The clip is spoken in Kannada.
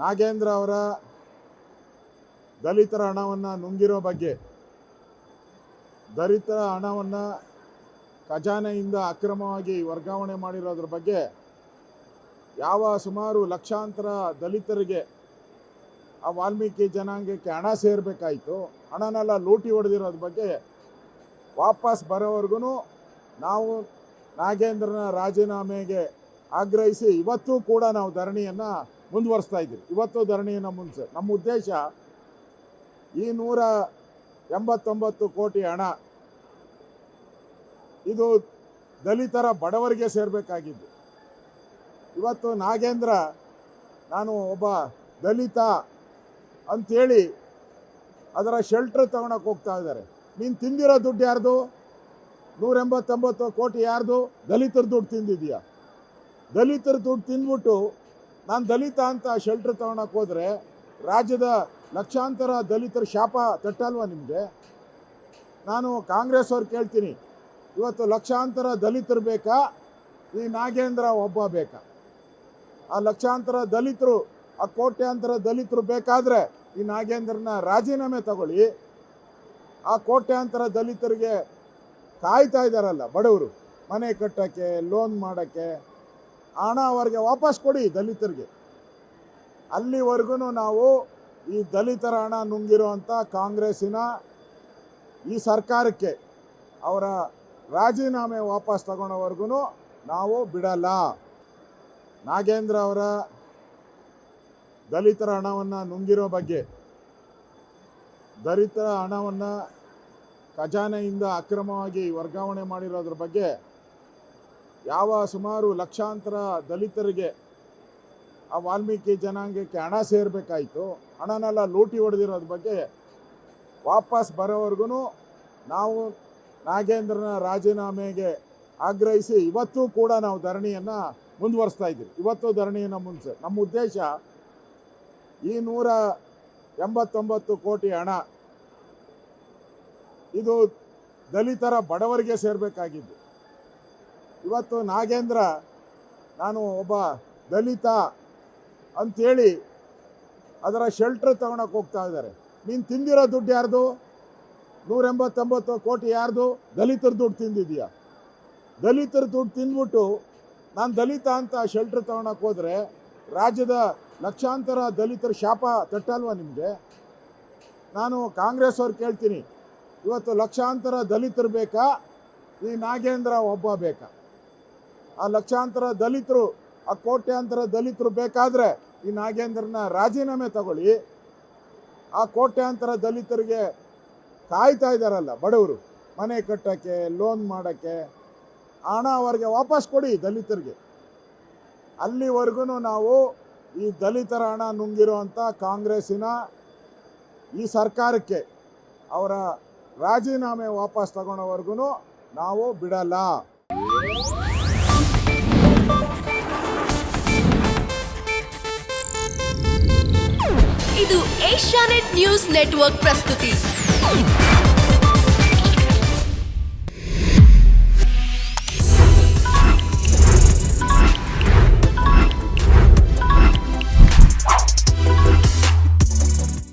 ನಾಗೇಂದ್ರ ಅವರ ದಲಿತರ ಹಣವನ್ನು ನುಂಗಿರೋ ಬಗ್ಗೆ, ದಲಿತರ ಹಣವನ್ನು ಖಜಾನೆಯಿಂದ ಅಕ್ರಮವಾಗಿ ವರ್ಗಾವಣೆ ಮಾಡಿರೋದ್ರ ಬಗ್ಗೆ ಸುಮಾರು ಲಕ್ಷಾಂತರ ದಲಿತರಿಗೆ ಆ ವಾಲ್ಮೀಕಿ ಜನಾಂಗಕ್ಕೆ ಹಣ ಸೇರಬೇಕಾಯಿತು, ಹಣನೆಲ್ಲ ಲೂಟಿ ಹೊಡೆದಿರೋದ್ರ ಬಗ್ಗೆ ವಾಪಸ್ ಬರೋವರೆಗೂ ನಾವು ನಾಗೇಂದ್ರನ ರಾಜೀನಾಮೆಗೆ ಆಗ್ರಹಿಸಿ ಇವತ್ತೂ ಕೂಡ ನಾವು ಧರಣಿಯನ್ನು ಮುಂದುವರಿಸ್ತಾ ಇದ್ದೀವಿ. ಇವತ್ತು ಧರಣಿಯನ್ನು ನಮ್ಮ ಉದ್ದೇಶ ಈ 189 ಕೋಟಿ ಹಣ ಇದು ದಲಿತರ ಬಡವರಿಗೆ ಸೇರಬೇಕಾಗಿದ್ದು. ಇವತ್ತು ನಾಗೇಂದ್ರ ನಾನು ಒಬ್ಬ ದಲಿತ ಅಂಥೇಳಿ ಅದರ ಶೆಲ್ಟ್ರ್ ತಗೊಳಕ್ಕೆ ಹೋಗ್ತಾ ಇದ್ದಾರೆ. ನೀನು ತಿಂದಿರೋ ದುಡ್ಡು ಯಾರ್ದು? 189 ಕೋಟಿ ಯಾರ್ದು? ದಲಿತರ ದುಡ್ಡು ತಿಂದಿದೆಯಾ? ದಲಿತರ ದುಡ್ಡು ತಿಂದ್ಬಿಟ್ಟು ನಾನು ದಲಿತ ಅಂತ ಶೆಲ್ಟ್ರ್ ತಗೊಳಕ್ಕೆ ಹೋದರೆ ರಾಜ್ಯದ ಲಕ್ಷಾಂತರ ದಲಿತರ ಶಾಪ ತಟ್ಟಲ್ವ ನಿಮಗೆ? ನಾನು ಕಾಂಗ್ರೆಸ್ ಅವ್ರು ಕೇಳ್ತೀನಿ, ಇವತ್ತು ಲಕ್ಷಾಂತರ ದಲಿತರು ಬೇಕಾ, ಈ ನಾಗೇಂದ್ರ ಒಬ್ಬ ಬೇಕಾ? ಆ ಲಕ್ಷಾಂತರ ದಲಿತರು, ಆ ಕೋಟ್ಯಾಂತರ ದಲಿತರು ಬೇಕಾದರೆ ಈ ನಾಗೇಂದ್ರನ ರಾಜೀನಾಮೆ ತಗೊಳ್ಳಿ. ಆ ಕೋಟ್ಯಾಂತರ ದಲಿತರಿಗೆ ಕಾಯ್ತಾ ಇದ್ದಾರಲ್ಲ ಬಡವರು, ಮನೆ ಕಟ್ಟೋಕ್ಕೆ, ಲೋನ್ ಮಾಡೋಕ್ಕೆ, ಹಣ ಅವ್ರಿಗೆ ವಾಪಸ್ ಕೊಡಿ ದಲಿತರಿಗೆ. ಅಲ್ಲಿವರೆಗೂ ನಾವು ಈ ದಲಿತರ ಹಣ ನುಂಗಿರುವಂಥ ಕಾಂಗ್ರೆಸ್ಸಿನ ಈ ಸರ್ಕಾರಕ್ಕೆ ಅವರ ರಾಜೀನಾಮೆ ವಾಪಸ್ ತಗೊಳ್ಳೋವರೆಗೂ ನಾವು ಬಿಡಲ್ಲ. ನಾಗೇಂದ್ರ ಅವರ ದಲಿತರ ಹಣವನ್ನು ನುಂಗಿರೋ ಬಗ್ಗೆ, ದಲಿತರ ಹಣವನ್ನು ಖಜಾನೆಯಿಂದ ಅಕ್ರಮವಾಗಿ ವರ್ಗಾವಣೆ ಮಾಡಿರೋದ್ರ ಬಗ್ಗೆ ಸುಮಾರು ಲಕ್ಷಾಂತರ ದಲಿತರಿಗೆ ಆ ವಾಲ್ಮೀಕಿ ಜನಾಂಗಕ್ಕೆ ಹಣ ಸೇರಬೇಕಾಯಿತು, ಹಣನೆಲ್ಲ ಲೂಟಿ ಹೊಡೆದಿರೋದ್ರ ಬಗ್ಗೆ ವಾಪಸ್ ಬರೋವರೆಗೂ ನಾವು ನಾಗೇಂದ್ರನ ರಾಜೀನಾಮೆಗೆ ಆಗ್ರಹಿಸಿ ಇವತ್ತೂ ಕೂಡ ನಾವು ಧರಣಿಯನ್ನು ಮುಂದುವರಿಸ್ತಾ ಇದ್ದೀವಿ. ಇವತ್ತು ಧರಣಿಯನ್ನು ನಮ್ಮ ಉದ್ದೇಶ ಈ 189 ಕೋಟಿ ಹಣ ಇದು ದಲಿತರ ಬಡವರಿಗೆ ಸೇರಬೇಕಾಗಿದ್ದು. ಇವತ್ತು ನಾಗೇಂದ್ರ ನಾನು ಒಬ್ಬ ದಲಿತ ಅಂಥೇಳಿ ಅದರ ಶೆಲ್ಟ್ರ್ ತಗೊಳಕ್ಕೆ ಹೋಗ್ತಾ ಇದ್ದಾರೆ. ನೀನು ತಿಂದಿರೋ ದುಡ್ಡು ಯಾರ್ದು? 189 ಕೋಟಿ ಯಾರ್ದು? ದಲಿತರ ದುಡ್ಡು ತಿಂದಿದೆಯಾ? ದಲಿತರ ದುಡ್ಡು ತಿಂದ್ಬಿಟ್ಟು ನಾನು ದಲಿತ ಅಂತ ಶೆಲ್ಟ್ರ್ ತಗೊಳಕ್ಕೆ ಹೋದರೆ ರಾಜ್ಯದ ಲಕ್ಷಾಂತರ ದಲಿತರ ಶಾಪ ತಟ್ಟಲ್ವ ನಿಮಗೆ? ನಾನು ಕಾಂಗ್ರೆಸ್ ಅವ್ರು ಕೇಳ್ತೀನಿ, ಇವತ್ತು ಲಕ್ಷಾಂತರ ದಲಿತರು ಬೇಕಾ, ಈ ನಾಗೇಂದ್ರ ಒಬ್ಬ ಬೇಕಾ? ಆ ಲಕ್ಷಾಂತರ ದಲಿತರು, ಆ ಕೋಟ್ಯಾಂತರ ದಲಿತರು ಬೇಕಾದರೆ ಈ ನಾಗೇಂದ್ರನ ರಾಜೀನಾಮೆ ತಗೊಳ್ಳಿ. ಆ ಕೋಟ್ಯಾಂತರ ದಲಿತರಿಗೆ ಕಾಯ್ತಾ ಇದ್ದಾರಲ್ಲ ಬಡವರು, ಮನೆ ಕಟ್ಟೋಕ್ಕೆ, ಲೋನ್ ಮಾಡೋಕ್ಕೆ, ಹಣ ಅವ್ರಿಗೆ ವಾಪಸ್ ಕೊಡಿ ದಲಿತರಿಗೆ. ಅಲ್ಲಿವರೆಗೂ ನಾವು ಈ ದಲಿತರ ಹಣ ನುಂಗಿರುವಂಥ ಕಾಂಗ್ರೆಸ್ಸಿನ ಈ ಸರ್ಕಾರಕ್ಕೆ ಅವರ ರಾಜೀನಾಮೆ ವಾಪಸ್ ತಗೊಳ್ಳೋವರೆಗೂ ನಾವು ಬಿಡಲ್ಲ. ಇದು ಏಷ್ಯಾನೆಟ್ ನ್ಯೂಸ್ ನೆಟ್ವರ್ಕ್ ಪ್ರಸ್ತುತಿ.